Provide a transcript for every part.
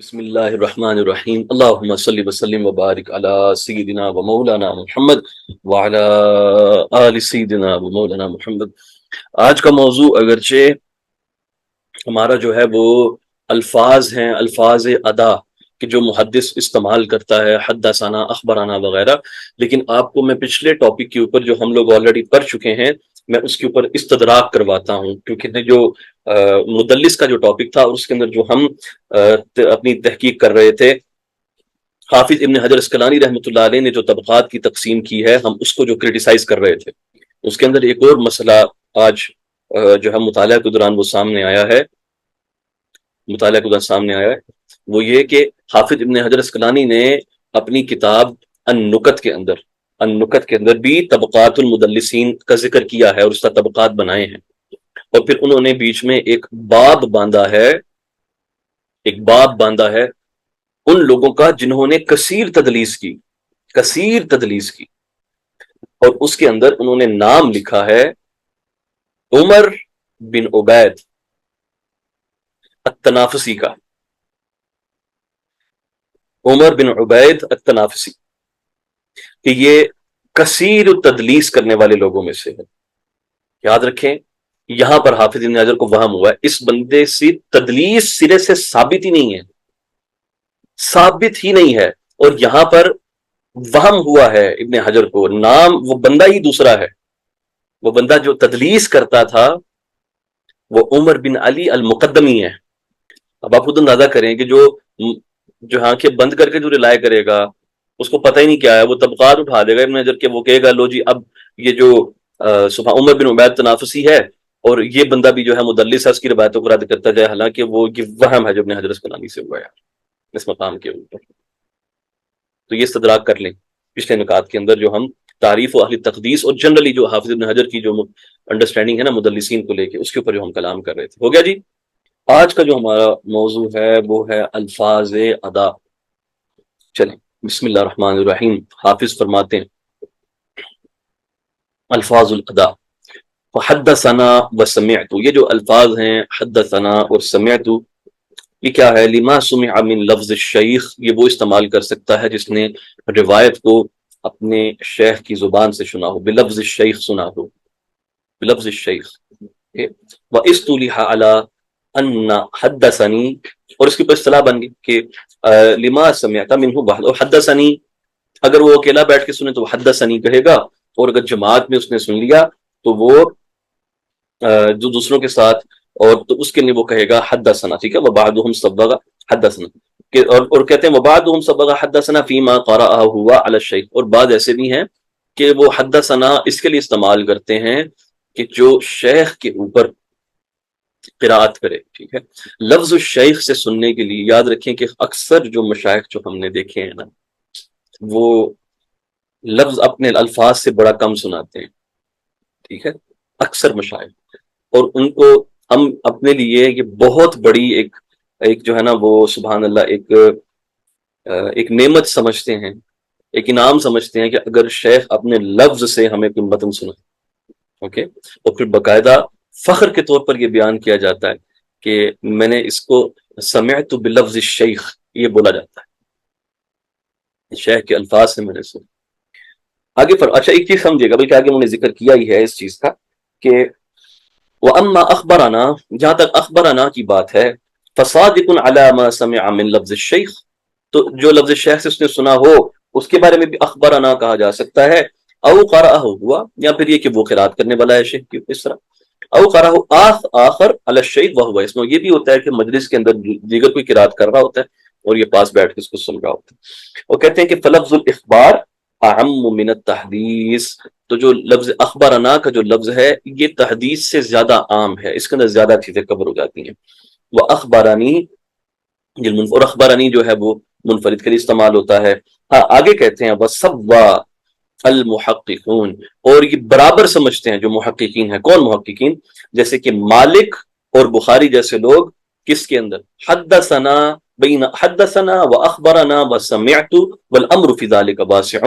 بسم اللہ الرحمن الرحیم اللہم صلی وسلم وبارک علی سیدنا و مولانا محمد وعلی آل سیدنا و مولانا محمد۔ آج کا موضوع اگرچہ ہمارا جو ہے وہ الفاظ ہیں، الفاظ ادا کہ جو محدث استعمال کرتا ہے، حدثنا اخبرنا وغیرہ، لیکن آپ کو میں پچھلے ٹاپک کے اوپر جو ہم لوگ آلریڈی پڑھ چکے ہیں میں اس کے اوپر استدراک کرواتا ہوں، کیونکہ جو مدلس کا جو ٹاپک تھا اس کے اندر جو ہم اپنی تحقیق کر رہے تھے، حافظ ابن حجر اسقلانی رحمۃ اللہ علیہ نے جو طبقات کی تقسیم کی ہے ہم اس کو جو کرٹیسائز کر رہے تھے، اس کے اندر ایک اور مسئلہ آج جو ہے مطالعہ کے دوران وہ سامنے آیا ہے، وہ یہ کہ حافظ ابن حجر اسقلانی نے اپنی کتاب النکت کے اندر بھی طبقات المدلسین کا ذکر کیا ہے اور اس کا طبقات بنائے ہیں، اور پھر انہوں نے بیچ میں ایک باب باندھا ہے ان لوگوں کا جنہوں نے کثیر تدلیس کی، اور اس کے اندر انہوں نے نام لکھا ہے عمر بن عبید التنافسی کا، عمر بن عبید التنافسی، کہ یہ کثیر تدلیس کرنے والے لوگوں میں سے ہے۔ یاد رکھیں یہاں پر حافظ ابن حجر کو وہم ہوا ہے، اس بندے سے تدلیس سرے سے ثابت ہی نہیں ہے، اور یہاں پر وہم ہوا ہے ابن حجر کو، نام وہ بندہ ہی دوسرا ہے، وہ بندہ جو تدلیس کرتا تھا وہ عمر بن علی المقدمی ہے۔ اب آپ خود اندازہ کریں کہ جو آنکھیں بند کر کے جو رلائے کرے گا اس کو پتہ ہی نہیں کیا ہے، وہ طبقات اٹھا دے گا ابن حجر کے، وہ کہے گا لو جی اب یہ جو عمر بن عبید تنافسی ہے اور یہ بندہ بھی جو ہے مدلس ہے، اس کی روایتوں کو رد کرتا جائے، حالانکہ وہ یہ وہم ہے جو ابن حجر اسقلانی سے ہوا ہے اس مقام کے اوپر۔ تو یہ استدراک کر لیں پچھلے نکات کے اندر جو ہم تعریف و اہل تقدیس اور جنرلی جو حافظ ابن حجر کی جو انڈرسٹینڈنگ ہے نا مدلسین کو لے کے، اس کے اوپر جو ہم کلام کر رہے تھے، ہو گیا جی۔ آج کا جو ہمارا موضوع ہے وہ ہے الفاظ ادا۔ چلیں بسم اللہ الرحمن الرحیم۔ حافظ فرماتے ہیں الفاظ الادا، حدثنا و سمعت، یہ جو الفاظ ہیں حدثنا اور سمعت، یہ کیا ہے؟ لما سمع من لفظ الشیخ، یہ وہ استعمال کر سکتا ہے جس نے روایت کو اپنے شیخ کی زبان سے سنا ہو، بلفظ الشیخ سنا ہو، بلفظ الشیخ۔ وَإِسْتُلِحَ عَلَىٰ أَنَّ حَدَّثَنِي، اور اس کے اوپر اصطلاح بن گئی کہ لما سمعت منہ بحد، اور حدثنی اگر وہ اکیلا بیٹھ کے سنے تو حدثنی کہے گا، اور اگر جماعت میں اس نے سن لیا تو وہ جو دوسروں کے ساتھ، اور تو اس کے لیے وہ کہے گا حدثنا، ٹھیک ہے۔ وبعضهم صبغ حدثنا، اور کہتے ہیں وبعضهم صبغ حدثنا فيما قرأه هو على الشيخ، اور بعض ایسے بھی ہیں کہ وہ حدثنا اس کے لیے استعمال کرتے ہیں کہ جو شیخ کے اوپر قراءت کرے، ٹھیک ہے۔ لفظ الشیخ سے سننے کے لیے یاد رکھیں کہ اکثر جو مشائخ جو ہم نے دیکھے ہیں نا وہ لفظ اپنے الفاظ سے بڑا کم سناتے ہیں، ٹھیک ہے، اکثر مشائخ، اور ان کو ہم اپنے لیے یہ بہت بڑی ایک جو ہے نا وہ سبحان اللہ ایک نعمت سمجھتے ہیں، ایک انعام سمجھتے ہیں کہ اگر شیخ اپنے لفظ سے ہمیں کوئی متن سنا، اوکے، اور پھر باقاعدہ فخر کے طور پر یہ بیان کیا جاتا ہے کہ میں نے اس کو سمعت بلفظ الشیخ، یہ بولا جاتا ہے شیخ کے الفاظ سے میں نے سنا۔ آگے پر اچھا ایک چیز سمجھے گا، بلکہ آگے انہوں نے ذکر کیا ہی ہے اس چیز کا کہ وَأَمَّا أَخْبَرَنَا، جہاں تک اخبرنا کی بات ہے، فَصَادِقٌ عَلَى مَا سَمِعَ مِن لَفْظِ الشَّيْخ، تو جو لفظ شیخ سے اس نے سنا ہو اس کے بارے میں بھی اخبرنا کہا جا سکتا ہے، او قرأہ ہوا، یا پھر یہ کہ وہ قرات کرنے والا ہے شیخ کی اس طرح، او قرأہ آخر علی الشیخ وہو، اس میں یہ بھی ہوتا ہے کہ مجلس کے اندر دیگر کوئی قرات کر رہا ہوتا ہے اور یہ پاس بیٹھ کے اس کو سن رہا ہوتا ہے۔ اور کہتے ہیں کہ فلفظ الاخبار اعم من التحدیث، تو جو لفظ اخبرنا کا جو لفظ ہے یہ تحدیث سے زیادہ عام ہے، اس کے اندر زیادہ چیزیں کور ہو جاتی ہیں۔ وہ اخبرانی، اور اخبرانی جو ہے وہ منفرد کے لیے استعمال ہوتا ہے۔ ہاں آگے کہتے ہیں وَسَوَّى المحققون، اور یہ برابر سمجھتے ہیں جو محققین ہیں۔ کون محققین؟ جیسے کہ مالک اور بخاری جیسے لوگ کس کے اندر حدثنا بین حدثنا واخبرنا وسمعت والامر فی ذلک واسع،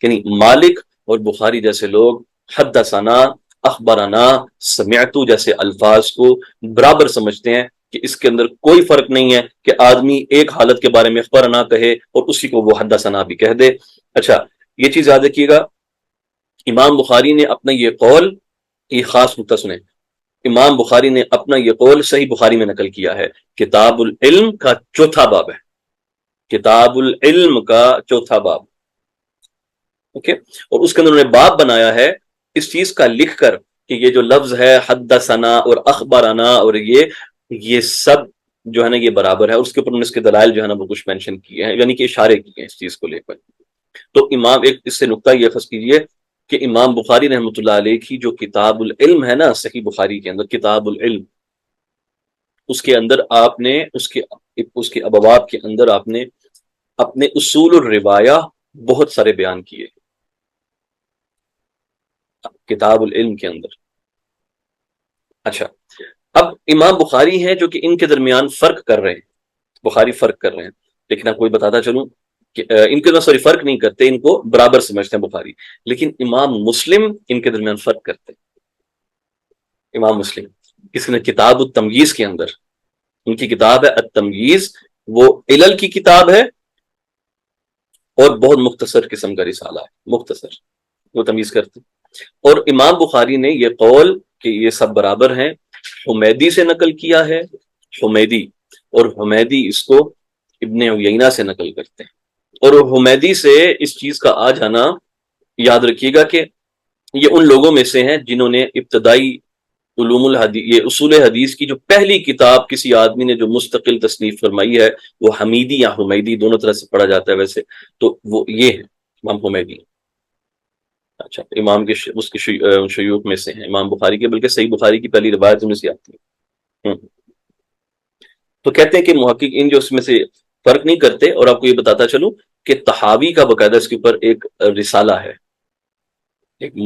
یعنی مالک اور بخاری جیسے لوگ حدثنا، اخبرنا، سمعت جیسے الفاظ کو برابر سمجھتے ہیں کہ اس کے اندر کوئی فرق نہیں ہے کہ آدمی ایک حالت کے بارے میں اخبرنا کہے اور اسی کو وہ حدثنا بھی کہہ دے۔ اچھا یہ چیز یاد رکھیے گا، امام بخاری نے اپنا یہ قول، یہ خاص نقطہ سنیں، امام بخاری نے اپنا یہ قول صحیح بخاری میں نقل کیا ہے، کتاب العلم کا چوتھا باب ہے، کتاب العلم کا چوتھا باب، اوکے، اور اس کے اندر انہوں نے باب بنایا ہے اس چیز کا لکھ کر کہ یہ جو لفظ ہے حدثنا اور اخبرنا اور یہ سب جو ہے نا یہ برابر ہے، اور اس کے اوپر انہوں نے اس کے دلائل جو ہے نا وہ کچھ مینشن کیے ہیں، یعنی کہ اشارے کیے ہیں اس چیز کو لے کر۔ تو امام ایک اس سے نقطہ یہ اخذ کیجیے کہ امام بخاری رحمۃ اللہ علیہ کی جو کتاب العلم ہے نا صحیح بخاری کے اندر کتاب العلم، اس کے اندر آپ نے اس کے ابواب کے اندر آپ نے اپنے اصول الروایہ بہت سارے بیان کیے کتاب العلم کے اندر۔ اچھا اب امام بخاری ہیں جو کہ ان کے درمیان فرق کر رہے ہیں، بخاری فرق کر رہے ہیں، لیکن آپ کو یہ بتاتا چلوں کہ ان کے سوری فرق نہیں کرتے، ان کو برابر سمجھتے ہیں بخاری، لیکن امام مسلم ان کے درمیان فرق کرتے ہیں۔ امام مسلم کسی نے کتاب التمییز کے اندر، ان کی کتاب ہے التمییز، وہ علل کی کتاب ہے اور بہت مختصر قسم کا رسالہ ہے، مختصر، وہ تمیز کرتے ہیں۔ اور امام بخاری نے یہ قول کہ یہ سب برابر ہیں حمیدی سے نقل کیا ہے، حمیدی، اور حمیدی اس کو ابن عیینہ سے نقل کرتے ہیں، اور حمیدی سے اس چیز کا آ جانا یاد رکھیے گا کہ یہ ان لوگوں میں سے ہیں جنہوں نے ابتدائی علوم الحدیث، یہ اصول حدیث کی جو پہلی کتاب کسی آدمی نے جو مستقل تصنیف فرمائی ہے وہ حمیدی یا حمیدی دونوں طرح سے پڑھا جاتا ہے ویسے، تو وہ یہ ہے امام حمیدی۔ اچھا امام کے اس کے شیوخ میں سے ہیں امام بخاری کے، بلکہ صحیح بخاری کی پہلی روایت میں سے آتی ہے۔ تو کہتے ہیں کہ محقق ان جو اس میں سے فرق نہیں کرتے، اور آپ کو یہ بتاتا چلوں کہ طحاوی کا باقاعدہ اس کے اوپر ایک رسالہ ہے، ایک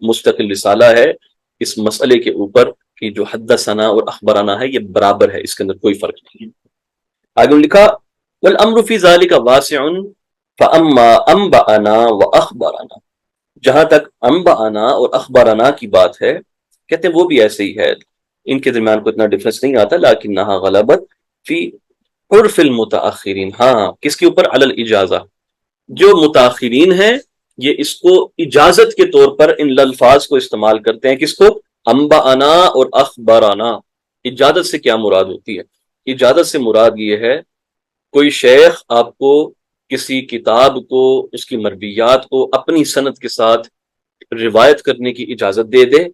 مستقل رسالہ ہے اس مسئلے کے اوپر کہ جو حدثنا اور اخبرنا ہے یہ برابر ہے، اس کے اندر کوئی فرق نہیں ہے۔ آگے لکھا والامر فی ذلک واسع فاما انبأنا واخبرنا، جہاں تک انبأنا اور اخبرنا کی بات ہے کہتے ہیں وہ بھی ایسے ہی ہے، ان کے درمیان کو اتنا ڈفرنس نہیں آتا، لکنھا غلبت فی عرف المتاخرین، ہاں کس کے اوپر؟ علی الاجازہ، جو متاخرین ہیں یہ اس کو اجازت کے طور پر ان الفاظ کو استعمال کرتے ہیں، کس کو؟ انبأنا اور اخبرنا۔ اجازت سے کیا مراد ہوتی ہے؟ اجازت سے مراد یہ ہے کوئی شیخ آپ کو کسی کتاب کو، اس کی مرویات کو اپنی سند کے ساتھ روایت کرنے کی اجازت دے دے،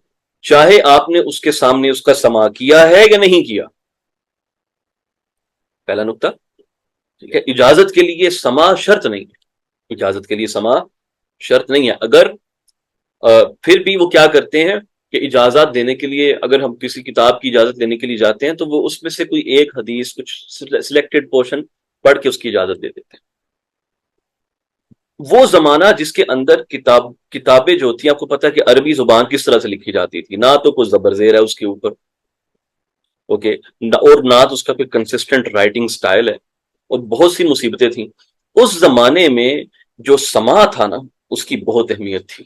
چاہے آپ نے اس کے سامنے اس کا سماع کیا ہے یا نہیں کیا۔ پہلا نقطہ، ٹھیک ہے، اجازت کے لیے سماع شرط نہیں ہے، اجازت کے لیے سماع شرط نہیں ہے۔ اگر پھر بھی وہ کیا کرتے ہیں کہ اجازت دینے کے لیے، اگر ہم کسی کتاب کی اجازت لینے کے لیے جاتے ہیں تو وہ اس میں سے کوئی ایک حدیث، کچھ سلیکٹڈ پورشن پڑھ کے اس کی اجازت دے دیتے ہیں۔ وہ زمانہ جس کے اندر کتابیں جو ہوتی ہیں، آپ کو پتہ ہے کہ عربی زبان کس طرح سے لکھی جاتی تھی، نہ تو کوئی زبر زیر ہے اس کے اوپر، اوکے، اور نہ تو اس کا کوئی کنسسٹنٹ رائٹنگ سٹائل ہے، اور بہت سی مصیبتیں تھیں۔ اس زمانے میں جو سماع تھا نا اس کی بہت اہمیت تھی،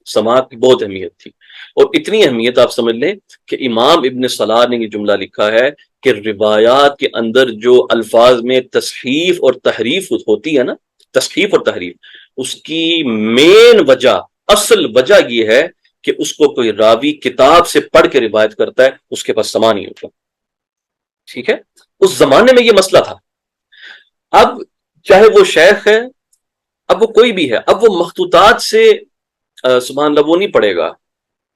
سماعت کی بہت اہمیت تھی، اور اتنی اہمیت آپ سمجھ لیں کہ امام ابن صلاح نے یہ جملہ لکھا ہے کہ روایات کے اندر جو الفاظ میں تصحیف اور تحریف ہوتی ہے نا، تصحیف اور تحریف، اس کی مین وجہ، اصل وجہ یہ ہے کہ اس کو کوئی راوی کتاب سے پڑھ کے روایت کرتا ہے، اس کے پاس سماع نہیں ہوتا، ٹھیک ہے۔ اس زمانے میں یہ مسئلہ تھا۔ اب چاہے وہ شیخ ہے، اب وہ کوئی بھی ہے، اب وہ مخطوطات سے سبحان اللہ وہ نہیں پڑھے گا،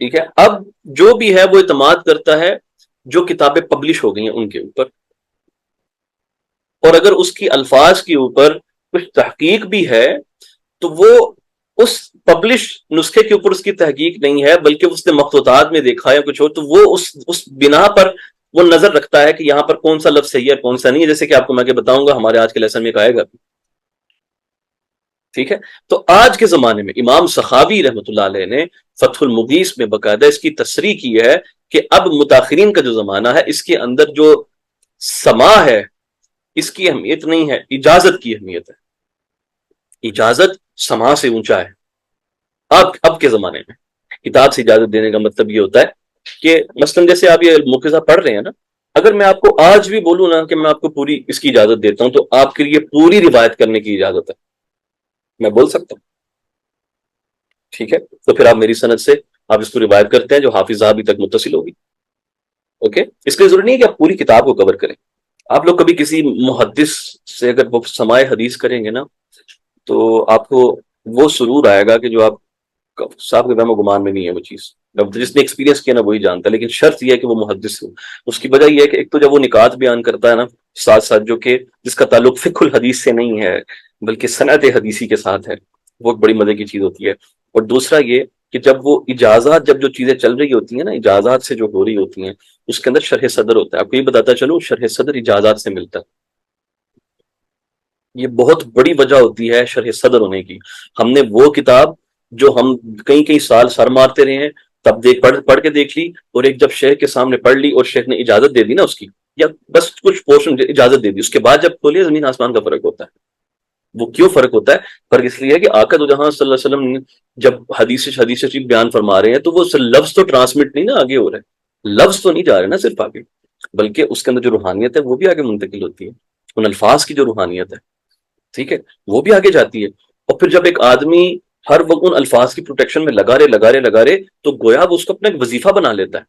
ٹھیک ہے، اب جو بھی ہے وہ اعتماد کرتا ہے جو کتابیں پبلش ہو گئی ہیں ان کے اوپر، اور اگر اس کی الفاظ کے اوپر کچھ تحقیق بھی ہے تو وہ اس پبلش نسخے کے اوپر اس کی تحقیق نہیں ہے، بلکہ اس نے مخطوطات میں دیکھا یا کچھ ہو تو وہ اس بنا پر وہ نظر رکھتا ہے کہ یہاں پر کون سا لفظ صحیح ہے کون سا نہیں ہے، جیسے کہ آپ کو میں بتاؤں گا ہمارے آج کے لیسن میں آئے گا، ٹھیک ہے۔ تو آج کے زمانے میں امام سخاوی رحمۃ اللہ علیہ نے فتح المغیث میں باقاعدہ اس کی تصریح کی ہے کہ اب متاخرین کا جو زمانہ ہے اس کے اندر جو سماع ہے اس کی اہمیت نہیں ہے، اجازت کی اہمیت ہے، اجازت سماع سے اونچا ہے۔ اب کے زمانے میں کتاب سے اجازت دینے کا مطلب یہ ہوتا ہے کہ مثلاً جیسے آپ یہ مقتضا پڑھ رہے ہیں نا، اگر میں آپ کو آج بھی بولوں نا کہ میں آپ کو پوری اس کی اجازت دیتا ہوں تو آپ کے لیے پوری روایت کرنے کی اجازت ہے، میں بول سکتا ہوں، ٹھیک ہے؟ تو پھر آپ میری سند سے آپ اس کو روایت کرتے ہیں جو حافظ صاحب تک متصل ہوگی. اوکے، اس کے لیے ضروری نہیں ہے کہ آپ پوری کتاب کو کور کریں. آپ لوگ کبھی کسی محدث سے اگر وہ سماع حدیث کریں گے نا تو آپ کو وہ سرور آئے گا کہ جو آپ صاحب کے وہم و گمان میں نہیں ہے وہ چیز. جس نے ایکسپیرینس کیا نا وہی جانتا ہے، لیکن شرط یہ ہے کہ وہ محدث ہو. اس کی وجہ یہ ہے کہ ایک تو جب وہ نکات بیان کرتا ہے نا ساتھ ساتھ، جو کہ جس کا تعلق فقہ الحدیث سے نہیں ہے بلکہ صنعت حدیثی کے ساتھ ہے، وہ ایک بڑی مزے کی چیز ہوتی ہے. اور دوسرا یہ کہ جب وہ اجازات، جب جو چیزیں چل رہی ہوتی ہیں نا اجازات سے جو ہو رہی ہوتی ہیں، اس کے اندر شرح صدر ہوتا ہے. آپ کو یہ بتاتا چلو شرح صدر اجازات سے ملتا ہے. یہ بہت بڑی وجہ ہوتی ہے شرح صدر ہونے کی. ہم نے وہ کتاب جو ہم کئی کئی سال سر مارتے رہے ہیں تب پڑھ کے دیکھ لی، اور ایک جب شیخ کے سامنے پڑھ لی اور شیخ نے اجازت دے دی نا اس کی، یا بس کچھ پورشن اجازت دے دی، اس کے بعد جب کھولیے زمین آسمان کا فرق ہوتا ہے. وہ کیوں فرق ہوتا ہے؟ فرق اس لیے ہے کہ آقا دو جہاں صلی اللہ علیہ وسلم جب حدیث شریف بیان فرما رہے ہیں تو وہ لفظ تو ٹرانسمٹ نہیں نا آگے ہو رہا ہے، لفظ تو نہیں جا رہے نا صرف آگے، بلکہ اس کے اندر جو روحانیت ہے وہ بھی آگے منتقل ہوتی ہے. ان الفاظ کی جو روحانیت ہے، ٹھیک ہے، وہ بھی آگے جاتی ہے. اور پھر جب ایک آدمی ہر وقت ان الفاظ کی پروٹیکشن میں لگا رہے تو گویا وہ اس کو اپنا ایک وظیفہ بنا لیتا ہے.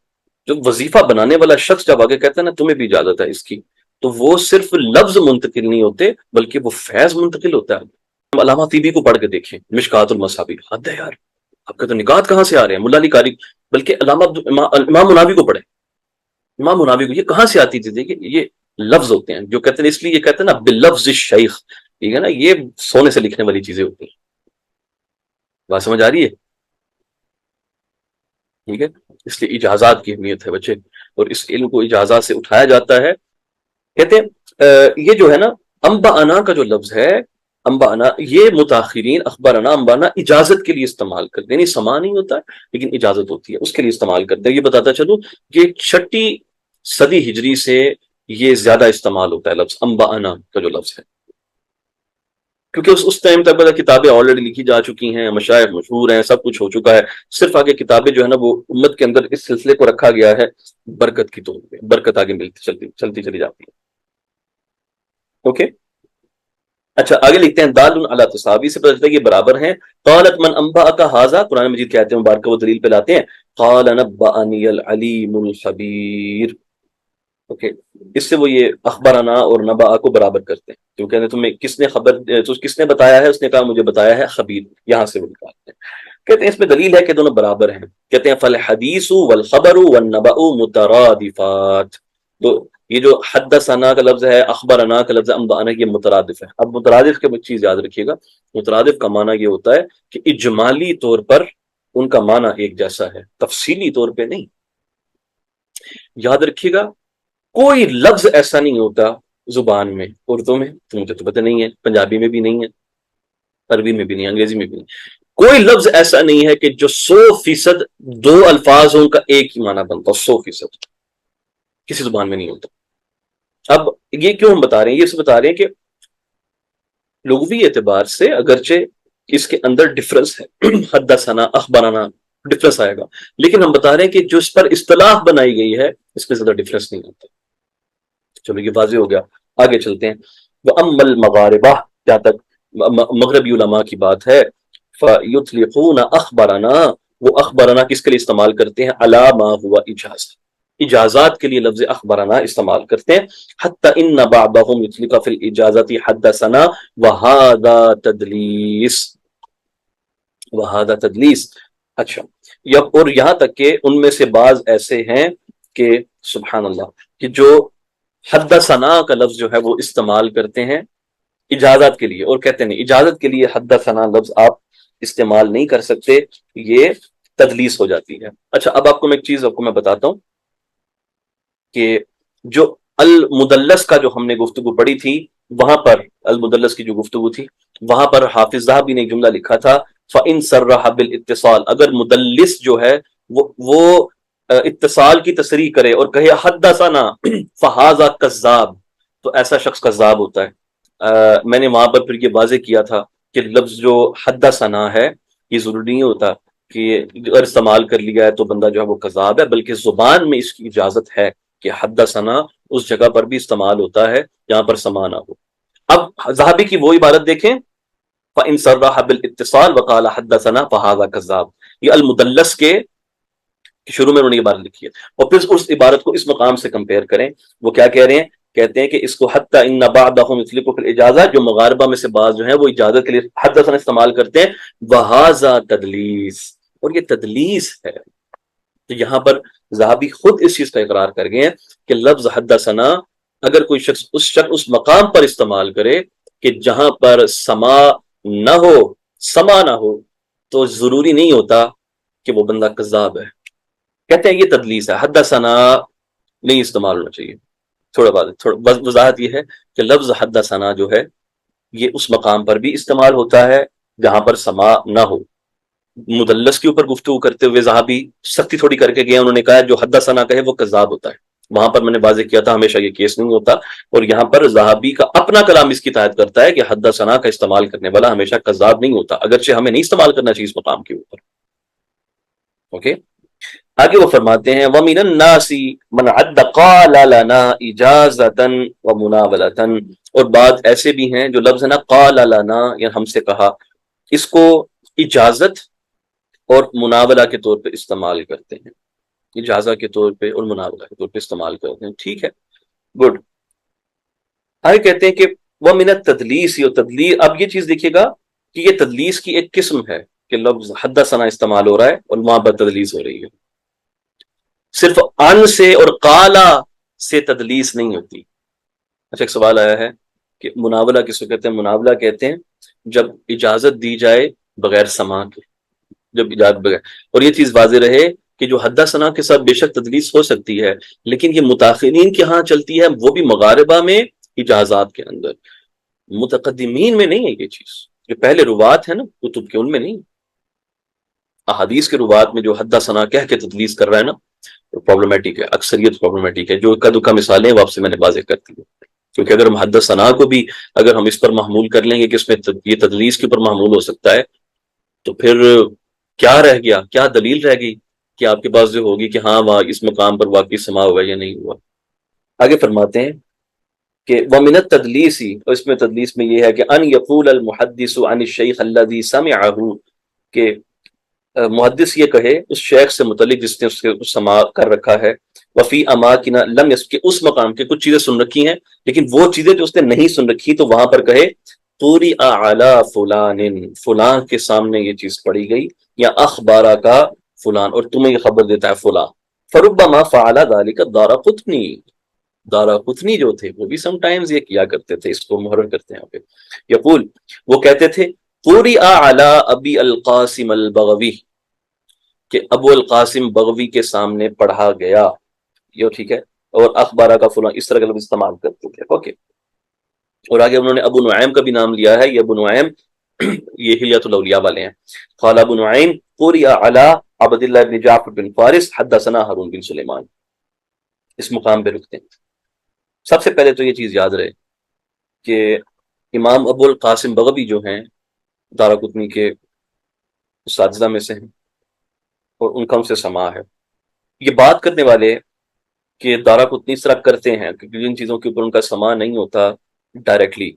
جو وظیفہ بنانے والا شخص جب آگے کہتا ہے نا تمہیں بھی اجازت ہے اس کی، تو وہ صرف لفظ منتقل نہیں ہوتے بلکہ وہ فیض منتقل ہوتا ہے. علامہ طیبی کو پڑھ کے دیکھیں مشکات المصابیح، حد ہے یار، آپ کے تو نکات کہاں سے آ رہے ہیں؟ ملا علی قاری، بلکہ امام مناوی کو پڑھیں. امام مناوی کو یہ کہاں سے آتی تھی؟ دیکھیں یہ لفظ ہوتے ہیں جو کہتے ہیں، اس لیے یہ کہتے ہیں نا باللفظ الشیخ، ٹھیک ہے نا، یہ سونے سے لکھنے والی چیزیں ہوتی ہیں. بات سمجھ آ رہی ہے؟ ٹھیک ہے، اس لیے اجازات کی اہمیت ہے بچے، اور اس علم کو اجازات سے اٹھایا جاتا ہے. کہتے ہیں یہ جو ہے نا انباءنا کا جو لفظ ہے، انباءنا، یہ متاخرین اخبارنا انباءنا اجازت کے لیے استعمال کرتے ہیں، یعنی سما نہیں ہوتا لیکن اجازت ہوتی ہے اس کے لیے استعمال کرتے ہیں. یہ بتاتا چلو کہ 6 صدی ہجری سے یہ زیادہ استعمال ہوتا ہے لفظ انباءنا کا جو لفظ ہے، کیونکہ اس ٹائم تک بتا کتابیں آلریڈی لکھی جا چکی ہیں، مشائخ مشہور ہیں، سب کچھ ہو چکا ہے. صرف آگے کتابیں جو ہے نا وہ امت کے اندر اس سلسلے کو رکھا گیا ہے برکت کی طور پہ، برکت آگے ملتی چلتی چلی جاتی ہے. اوکے، اچھا آگے لکھتے ہیں دال علی تساوی، سے پتہ چلتا ہے کہ برابر ہیں. قالت من انبأک ھذا، قرآن مجید کہتے ہیں مبارک وہ دلیل پہ لاتے ہیں، قال نبأنی العلیم الخبیر. اوکے، اس سے وہ یہ اخبرنا اور نبأ کو برابر کرتے ہیں، کیوں کہتے ہیں تمہیں کس نے خبر، تو کس نے بتایا ہے؟ اس نے کہا مجھے بتایا ہے خبیر، یہاں سے وہ نکالتے ہیں. کہتے ہیں اس میں دلیل ہے کہ دونوں برابر ہیں. کہتے ہیں فالحدیث والخبر والنبأ مترادفات. تو یہ جو حدثنا کا لفظ ہے، اخبرنا کا لفظ ہے، انبانا، یہ مترادف ہے. اب مترادف کے چیز یاد رکھیے گا، مترادف کا معنی یہ ہوتا ہے کہ اجمالی طور پر ان کا معنی ایک جیسا ہے، تفصیلی طور پہ نہیں. یاد رکھیے گا کوئی لفظ ایسا نہیں ہوتا زبان میں، اردو میں تو مجھے تو پتہ نہیں ہے، پنجابی میں بھی نہیں ہے، عربی میں بھی نہیں، انگریزی میں بھی نہیں، کوئی لفظ ایسا نہیں ہے کہ جو 100% دو الفاظ ہوں ان کا ایک ہی معنی بنتا ہو. 100% کسی زبان میں نہیں ہوتا. اب یہ کیوں ہم بتا رہے ہیں؟ یہ سے بتا رہے ہیں کہ لغوی اعتبار سے اگرچہ اس کے اندر ڈفرنس ہے، حدثنا اخبرنا ڈفرنس آئے گا، لیکن ہم بتا رہے ہیں کہ جو اس پر اصطلاح بنائی گئی ہے اس میں زیادہ ڈفرنس نہیں آتا. چلو یہ واضح ہو گیا، آگے چلتے ہیں. وَأَمَّا الْمَغَارِبَةُ، جہاں تک مغربی علماء کی بات ہے، فَيُطْلِقُونَ أَخْبَرَنَا، وہ اخبرنا کس کے لیے استعمال کرتے ہیں؟ عَلَى مَا هُوَ اجازت، اجازات کے لیے لفظ اخبرنا استعمال کرتے ہیں. حتی ان بعضهم يطلق فی الاجازت حدثنا وهذا تدلیس، وهذا تدلیس. اچھا، اور یہاں تک کہ ان میں سے بعض ایسے ہیں کہ سبحان اللہ، کہ جو حدثنا کا لفظ جو ہے وہ استعمال کرتے ہیں اجازت کے لیے، اور کہتے ہیں اجازت کے لیے حدثنا لفظ آپ استعمال نہیں کر سکتے، یہ تدلیس ہو جاتی ہے. اچھا اب آپ کو میں ایک چیز میں بتاتا ہوں کہ جو المدلس کا جو ہم نے گفتگو پڑھی تھی، وہاں پر المدلس کی جو گفتگو تھی وہاں پر حافظ ذہبی نے ایک جملہ لکھا تھا، فَإِن صَرَّحَ بِالْاِتِّصَال، اگر مدلس جو ہے وہ اتصال کی تصریح کرے اور کہے حدثنا فَهَذَا کذاب، تو ایسا شخص کذاب ہوتا ہے. میں نے وہاں پر پھر یہ واضح کیا تھا کہ لفظ جو حدثنا ہے یہ ضروری نہیں ہوتا کہ اگر استعمال کر لیا ہے تو بندہ جو ہے وہ کذاب ہے، بلکہ زبان میں اس کی اجازت ہے کہ حدثنا اس جگہ پر بھی استعمال ہوتا ہے جہاں پر سما نہ ہو۔ اب ذہبی کی وہ عبارت دیکھیں، فَإِن صَرَّحَ بِالْاِتِّصَالِ وَقَالَ حَدَّثَنَا فَهَذَا كَذَّابٌ، یہ المدلس کے شروع میں انہوں نے یہ عبارت لکھی ہے، اور پھر اس عبارت کو اس مقام سے کمپیئر کریں، وہ کیا کہہ رہے ہیں؟ کہتے ہیں کہ اس کو حتی ان بعضهم یطلق فی الاجازہ، جو مغاربہ میں سے بعض جو ہیں وہ اجازت کے لیے حدثنا استعمال کرتے ہیں، وَهَذَا تدلیس، اور یہ تدلیس ہے۔ تو یہاں پر ذہبی خود اس چیز کا اقرار کر گئے ہیں کہ لفظ حدثنا اگر کوئی شخص اس مقام پر استعمال کرے کہ جہاں پر سما نہ ہو، سما نہ ہو، تو ضروری نہیں ہوتا کہ وہ بندہ کذاب ہے۔ کہتے ہیں یہ تدلیس ہے، حدثنا نہیں استعمال ہونا چاہیے۔ تھوڑا وضاحت یہ ہے کہ لفظ حدثنا جو ہے یہ اس مقام پر بھی استعمال ہوتا ہے جہاں پر سما نہ ہو۔ مدلس کے اوپر گفتگو کرتے ہوئے ذہبی سختی تھوڑی کر کے گئے، انہوں نے کہا جو حدثنا کہے وہ کذاب ہوتا ہے۔ وہاں پر میں نے واضح کیا تھا ہمیشہ یہ کیس نہیں ہوتا، اور یہاں پر ذہبی کا اپنا کلام اس کی تائید کرتا ہے کہ حدثنا کا استعمال کرنے والا ہمیشہ کذاب نہیں ہوتا، اگرچہ ہمیں نہیں استعمال کرنا چاہیے اس مقام کے اوپر۔ اوکے، آگے وہ فرماتے ہیں وَمِنَ النَّاسِ مَنْ عَدَّ قَالَ لَنَا إِجَازَةً وَمُنَاوَلَةً، اور بعض ایسے بھی ہیں جو لفظ ہے نا قَالَ لَنَا، یا ہم سے کہا، اس کو اجازت اور مناولہ کے طور پہ استعمال کرتے ہیں، اجازہ کے طور پہ اور مناولہ کے طور پہ استعمال کرتے ہیں، ٹھیک ہے، گڈ۔ آگے کہتے ہیں کہ وَمِنَ التَّدْلِيسِ، اور تدلیس، اب یہ چیز دیکھیے گا کہ یہ تدلیس کی ایک قسم ہے کہ لفظ حدثنا استعمال ہو رہا ہے اور وہاں پر تدلیس ہو رہی ہے، صرف ان سے اور قالا سے تدلیس نہیں ہوتی۔ اچھا، ایک سوال آیا ہے کہ مناولہ کس کو کہتے ہیں؟ مناولہ کہتے ہیں جب اجازت دی جائے بغیر سما کے، جب اجازت بغیر، اور یہ چیز واضح رہے کہ جو حدثنا کے ساتھ بے شک تدلیس ہو سکتی ہے، لیکن یہ متاخرین کے ہاں چلتی ہے، وہ بھی مغاربہ میں اجازات کے اندر، متقدمین میں نہیں ہے یہ چیز۔ جو پہلے روات ہیں نا کتب کے، ان میں نہیں، احادیث کے روات میں جو حدثنا کہہ کے تدلیس کر رہا ہے نا، پرابلمٹک ہے، اکثریت پرابلمٹک ہے۔ جو اکا دکا مثالیں وہ آپ سے میں نے واضح کر دی ہے، کیونکہ اگر ہم حدثنا کو بھی اگر ہم اس پر محمول کر لیں گے کہ اس میں یہ تدلیس کے اوپر محمول ہو سکتا ہے، تو پھر کیا رہ گیا، کیا دلیل رہ گئی کہ آپ کے پاس جو ہوگی کہ ہاں وہاں اس مقام پر واقعی سما ہوا یا نہیں ہوا۔ آگے فرماتے ہیں کہ وَمِنَ التَّدْلِيسِ، اور اس میں تدلیس میں یہ ہے کہ ان یقول المحدث عن الشیخ الذي سمعه، کہ محدث یہ کہے اس شیخ سے متعلق جس نے اس کے سما کر رکھا ہے، وفی اماکن لم یسمع، کہ اس مقام کے کچھ چیزیں سن رکھی ہیں لیکن وہ چیزیں جو اس نے نہیں سن رکھی تو وہاں پر کہے قُرِئَ عَلَى فلان، فلاں کے سامنے یہ چیز پڑھی گئی، یا اخبارہ کا فلان، اور تمہیں یہ خبر دیتا ہے فلاں۔ فربما فعل ذلك الدارقطنی، دارقطنی جو تھے وہ بھی سم ٹائمز یہ کیا کرتے تھے، اس کو محرر کرتے ہیں پہ یقول، وہ کہتے تھے قُرِئَ عَلَى ابی القاسم البغوی، کہ ابو القاسم بغوی کے سامنے پڑھا گیا، یہ ٹھیک ہے، اور اخبارہ کا فلاں، اس طرح کا لفظ استعمال کرتے تھے۔ اوکے، اور آگے انہوں نے ابو نعیم کا بھی نام لیا ہے، یہ ابو نعیم یہ حلیۃ الاولیاء والے ہیں۔ قال ابو نعیم قُرِئَ عَلَى عبد اللہ بن جعفر بن فارس حدثنا ہارون بن سلیمان۔ اس مقام پہ رکتے ہیں۔ سب سے پہلے تو یہ چیز یاد رہے کہ امام ابو القاسم بغوی جو ہیں دارقطنی کے اساتذہ میں سے ہیں، اور ان کا ان سے سما ہے۔ یہ بات کرنے والے کہ دارقطنی اس طرح کرتے ہیں کیونکہ جن چیزوں کے اوپر ان کا سما نہیں ہوتا ڈائریکٹلی،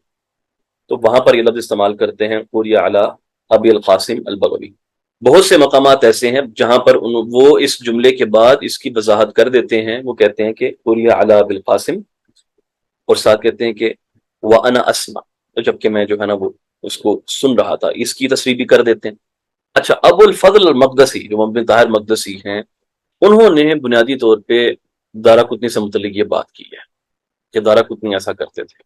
تو وہاں پر یہ لفظ استعمال کرتے ہیں قُرِئَ عَلَى ابی القاسم البغوی۔ بہت سے مقامات ایسے ہیں جہاں پر وہ اس جملے کے بعد اس کی وضاحت کر دیتے ہیں، وہ کہتے ہیں کہ قُرِئَ عَلَى ابی القاسم، اور ساتھ کہتے ہیں کہ وَأَنَا أَسْمَعُ، جبکہ میں جو ہے نا وہ اس کو سن رہا تھا، اس کی تصریح بھی کر دیتے ہیں۔ اچھا، ابو الفضل المقدسی جو محمد بن طاہر مقدسی ہیں، انہوں نے بنیادی طور پہ دارقطنی سے متعلق یہ بات کی ہے کہ دارقطنی ایسا کرتے تھے۔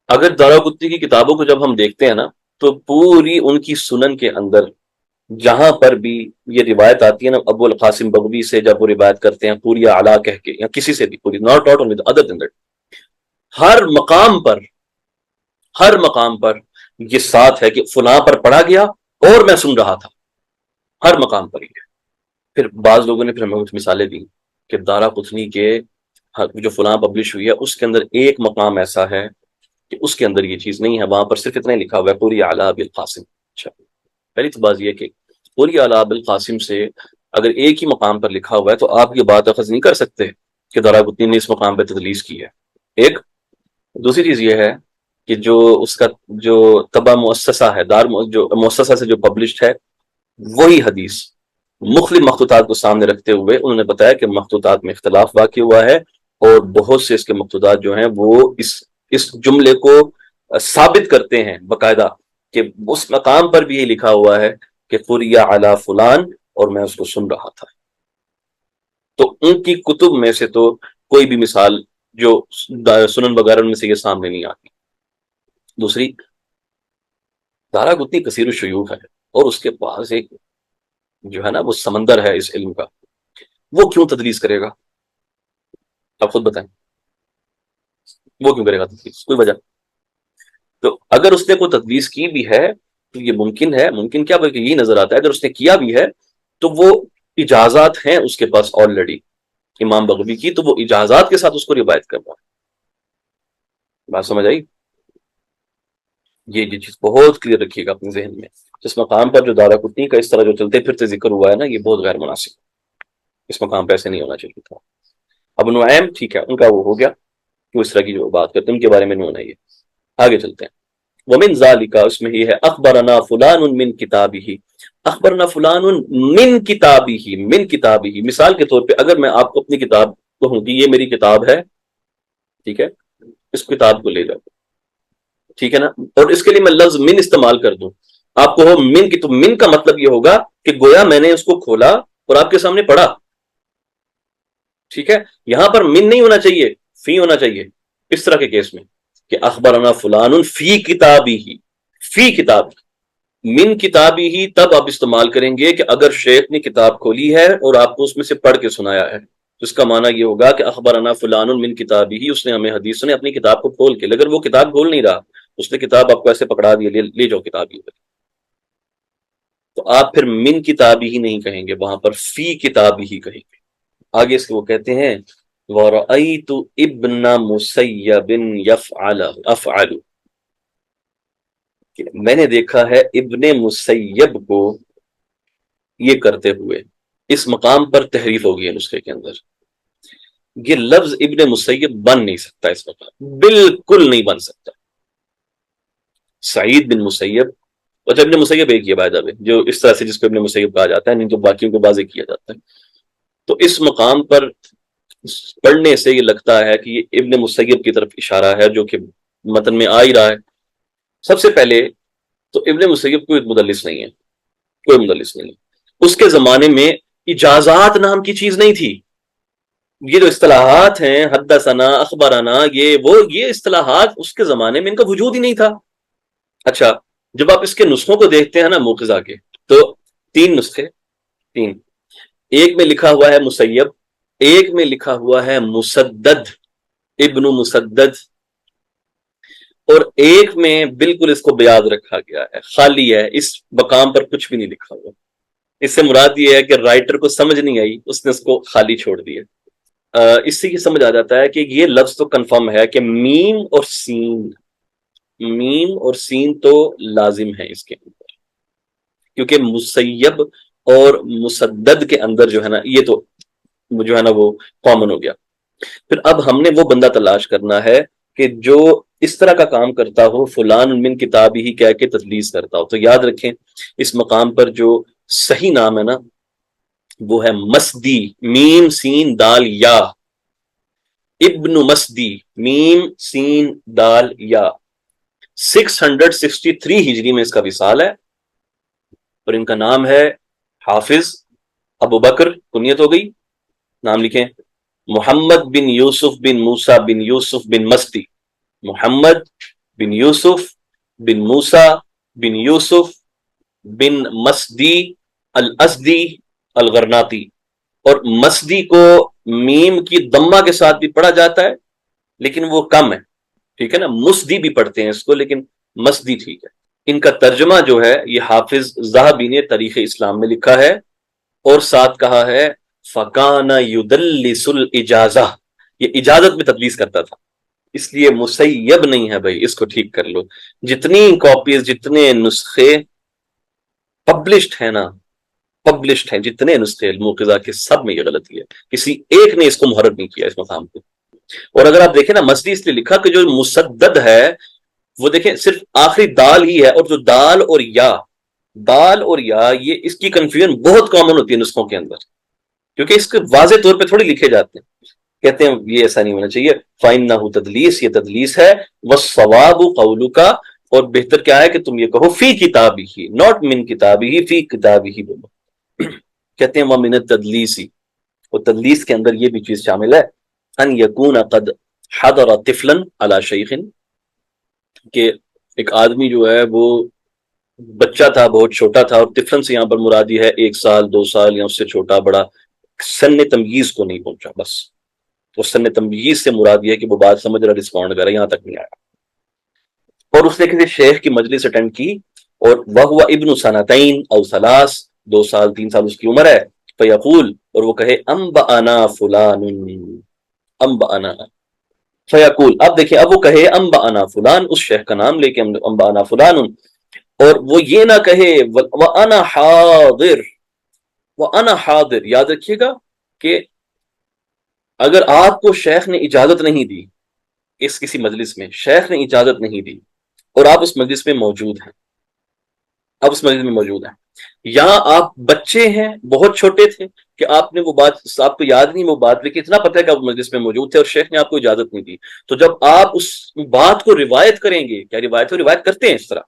اگر دارقطنی کی کتابوں کو جب ہم دیکھتے ہیں نا، تو پوری ان کی سنن کے اندر جہاں پر بھی یہ روایت آتی ہے نا ابو القاسم بغوی سے، جب وہ روایت کرتے ہیں قُرِئَ عَلَى کہہ کے، یا کسی سے بھی پوری، not out only other than that, ہر مقام پر یہ ساتھ ہے کہ فلاں پر پڑھا گیا اور میں سن رہا تھا، ہر مقام پر یہ۔ پھر بعض لوگوں نے پھر ہمیں کچھ مثالیں دی کہ دارقطنی کے جو فلاں پبلش ہوئی ہے اس کے اندر ایک مقام ایسا ہے کہ اس کے اندر یہ چیز نہیں ہے، وہاں پر صرف اتنا ہی لکھا ہوا ہے قُرِئَ عَلَى ابی القاسم۔ اچھا، پہلی تو بات یہ کہ قُرِئَ عَلَىٰ ابوالقاسم سے اگر ایک ہی مقام پر لکھا ہوا ہے تو آپ یہ بات اخذ نہیں کر سکتے کہ دارقطنی نے اس مقام پہ تدلیس کی ہے. ایک دوسری چیز یہ ہے کہ جو اس کا جو تبع مؤسسہ ہے جو مؤسسہ سے جو پبلشڈ ہے وہی حدیث مختلف مخطوطات کو سامنے رکھتے ہوئے انہوں نے بتایا کہ مخطوطات میں اختلاف واقع ہوا ہے اور بہت سے اس کے مخطوطات جو ہیں وہ اس جملے کو ثابت کرتے ہیں باقاعدہ کہ اس مقام پر بھی یہ لکھا ہوا ہے کہ قُرِئَ عَلَىٰ فلان اور میں اس کو سن رہا تھا. تو ان کی کتب میں سے تو کوئی بھی مثال جو سنن وغیرہ میں سے یہ سامنے نہیں آتی. دوسری، دارقطنی کثیر الشیوخ ہے اور اس کے پاس ایک جو ہے نا وہ سمندر ہے اس علم کا، وہ کیوں تدریس کرے گا؟ آپ خود بتائیں، وہ کیوں کرے گا تدریس؟ کوئی وجہ؟ تو اگر اس نے کوئی تدریس کی بھی ہے تو یہ ممکن کیا بلکہ یہی نظر آتا ہے اگر اس نے کیا بھی ہے تو وہ اجازات ہیں اس کے پاس آلریڈی امام بغوی کی، تو وہ اجازات کے ساتھ اس کو روایت کر رہا ہے. بات سمجھ آئی؟ یہ چیز بہت کلیئر رکھیے گا اپنے ذہن میں. جس مقام پر جو دارقطنی کا اس طرح جو چلتے پھرتے ذکر ہوا ہے نا یہ بہت غیر مناسب، اس مقام پہ ایسے نہیں ہونا چاہیے تھا. ابو نعیم ٹھیک ہے ان کا وہ ہو گیا، وہ اس طرح کی جو بات کرتے ہیں ان کے بارے میں نہیں ہونا. یہ آگے چلتے ہیں. ومن ذالک، اس میں یہ ہے اخبرنا فلان من کتابہ، اخبرنا فلان من کتابہ، من کتابہ. مثال کے طور پہ اگر میں آپ کو اپنی کتاب کہوں کہ یہ میری کتاب ہے، ٹھیک ہے، اس کتاب کو لے جاؤ، ٹھیک ہے نا، اور اس کے لیے میں لفظ من استعمال کر دوں، آپ کو ہو من کی، تو من کا مطلب یہ ہوگا کہ گویا میں نے اس کو کھولا اور آپ کے سامنے پڑھا. ٹھیک ہے، یہاں پر من نہیں ہونا چاہیے، فی ہونا چاہیے اس طرح کے کیس میں کہ اخبرنا فلان فی کتابی ہی، فی کتاب. من کتابی ہی تب آپ استعمال کریں گے کہ اگر شیخ نے کتاب کھولی ہے اور آپ کو اس میں سے پڑھ کے سنایا ہے تو اس کا معنی یہ ہوگا کہ اخبرنا فلان من کتابی ہی، اس نے ہمیں حدیث سنی اپنی کتاب کو کھول کے. اگر وہ کتاب کھول نہیں رہا، اس نے کتاب آپ کو ایسے پکڑا دی، لے جاؤ کتاب ہی، تو آپ پھر من کتابی ہی نہیں کہیں گے، وہاں پر فی کتابی ہی کہیں گے. آگے اس کو وہ کہتے ہیں وَرَأَيْتُ ابْنَ مُسَيَّبٍ أَفْعَلُ، میں نے دیکھا ہے ابن مسیب کو یہ کرتے ہوئے. اس مقام پر تحریف ہوگی ہے نسخے کے اندر. یہ لفظ ابن مسیب بن نہیں سکتا، اس مقام بالکل نہیں بن سکتا. سعید بن مسیب، اور ابن مسیب ایک یہ بات ہے جو اس طرح سے جس کو ابن مسیب کہا جاتا ہے، نہیں تو باقیوں کو واضح کیا جاتا ہے. تو اس مقام پر پڑھنے سے یہ لگتا ہے کہ یہ ابن مسیب کی طرف اشارہ ہے جو کہ متن میں آ ہی رہا ہے. سب سے پہلے تو ابن مسیب کوئی مدلس نہیں ہے، کوئی مدلس نہیں ہے. اس کے زمانے میں اجازات نام کی چیز نہیں تھی. یہ جو اصطلاحات ہیں حدثنا اخبرنا، یہ اصطلاحات اس کے زمانے میں ان کا وجود ہی نہیں تھا. اچھا، جب آپ اس کے نسخوں کو دیکھتے ہیں نا موقظہ کے، تو 3 نسخے، 3، ایک میں لکھا ہوا ہے مسیب، ایک میں لکھا ہوا ہے مسدد، ابن مسدد، اور ایک میں بالکل اس کو بیاض رکھا گیا ہے، خالی ہے، اس مقام پر کچھ بھی نہیں لکھا ہوا. اس سے مراد یہ ہے کہ رائٹر کو سمجھ نہیں آئی، اس نے اس کو خالی چھوڑ دیا. اس سے یہ سمجھ آ جاتا ہے کہ یہ لفظ تو کنفرم ہے کہ میم اور سین تو لازم ہے اس کے اندر، کیونکہ مسیب اور مسدد کے اندر جو ہے نا یہ تو جو ہے نا وہ کامن ہو گیا. پھر اب ہم نے وہ بندہ تلاش کرنا ہے کہ جو اس طرح کا کام کرتا ہو، فلان من کتابی ہی کہہ کے تدلیس کرتا ہو. تو یاد رکھیں اس مقام پر جو صحیح نام ہے نا وہ ہے مسدی، میم سین دال یا، ابن مسدی، میم سین دال یا. 663 ہجری میں اس کا وصال ہے اور ان کا نام ہے حافظ ابو بکر، کنیت ہو گئی، نام لکھیں محمد بن یوسف بن موسیٰ بن یوسف بن مسدی، محمد بن یوسف بن موسیٰ بن یوسف بن مسدی الاسدی الغرناطی. اور مسدی کو میم کی ضمہ کے ساتھ بھی پڑھا جاتا ہے لیکن وہ کم ہے، ٹھیک ہے نا، مسدی بھی پڑھتے ہیں اس کو لیکن مسدی ٹھیک ہے. ان کا ترجمہ جو ہے یہ حافظ ذہبی نے تاریخ اسلام میں لکھا ہے اور ساتھ کہا ہے فَكَانَ يُدَلِّسُ الْإِجَازَةِ، یہ اجازت میں تدلیس کرتا تھا، اس لیے مسیب نہیں ہے بھائی، اس کو ٹھیک کر لو. جتنی کاپیز، جتنے نسخے پبلشڈ ہیں نا پبلشڈ ہیں جتنے نسخے الموقظہ کے، سب میں یہ غلطی ہے، کسی ایک نے اس کو محرر نہیں کیا اس مقام پہ۔ اور اگر آپ دیکھیں نا، مسجد اس لیے لکھا کہ جو مسدد ہے وہ دیکھیں صرف آخری دال ہی ہے، اور جو دال اور یا یہ اس کی کنفیوژن بہت کامن ہوتی ہے نسخوں کے اندر، کیونکہ اس کے واضح طور پہ تھوڑی لکھے جاتے ہیں، کہتے ہیں یہ ایسا نہیں ہونا چاہیے، فَإِنَّهُ تدلیس، یہ تدلیس ہے، وَالصَّوَابُ قَوْلُكَ، اور بہتر کیا ہے کہ تم یہ کہو فی کتابی، ناٹ من کتابی، فی کتابی بولو۔ کہتے ہیں وَمِنَ التَّدْلِيسِ، اور تدلیس کے اندر یہ بھی چیز شامل ہے، ان یکون قد حضر طفلا علی شیخ، کہ ایک آدمی جو ہے وہ بچہ تھا، بہت چھوٹا تھا، اور طفلن سے یہاں پر مرادی ہے 1 سال 2 سال یا اس سے چھوٹا بڑا، سن تمییز کو نہیں پہنچا، بس وہ سن تمییز سے مراد یہ ہے کہ وہ بات سمجھ رہا، رسپونڈ کر رہا، یہاں تک نہیں آیا، اور اس نے کسی شیخ کی مجلس اٹینڈ کی، اور وہ ابن سنتین او ثلاث، 2 سال 3 سال اس کی عمر ہے، فیقول، اور وہ کہے انبأنا فلان، انبأنا، فیقول، اب دیکھیں اب وہ کہے انبأنا فلان، اس شیخ کا نام لے کے انبأنا فلان، اور وہ یہ نہ کہے وَأَنَا حاضر، وَأَنَا حاضر، یاد رکھیے گا کہ اگر آپ کو شیخ نے اجازت نہیں دی، اس کسی مجلس میں شیخ نے اجازت نہیں دی، اور آپ اس مجلس میں موجود ہیں، آپ اس مجلس میں موجود ہیں، یہاں آپ بچے ہیں، بہت چھوٹے تھے کہ آپ نے وہ بات، آپ کو یاد نہیں وہ بات، لیکن اتنا پتہ ہے کہ آپ مجلس میں موجود تھے اور شیخ نے آپ کو اجازت نہیں دی، تو جب آپ اس بات کو روایت کریں گے، کیا روایت کرتے ہیں اس طرح،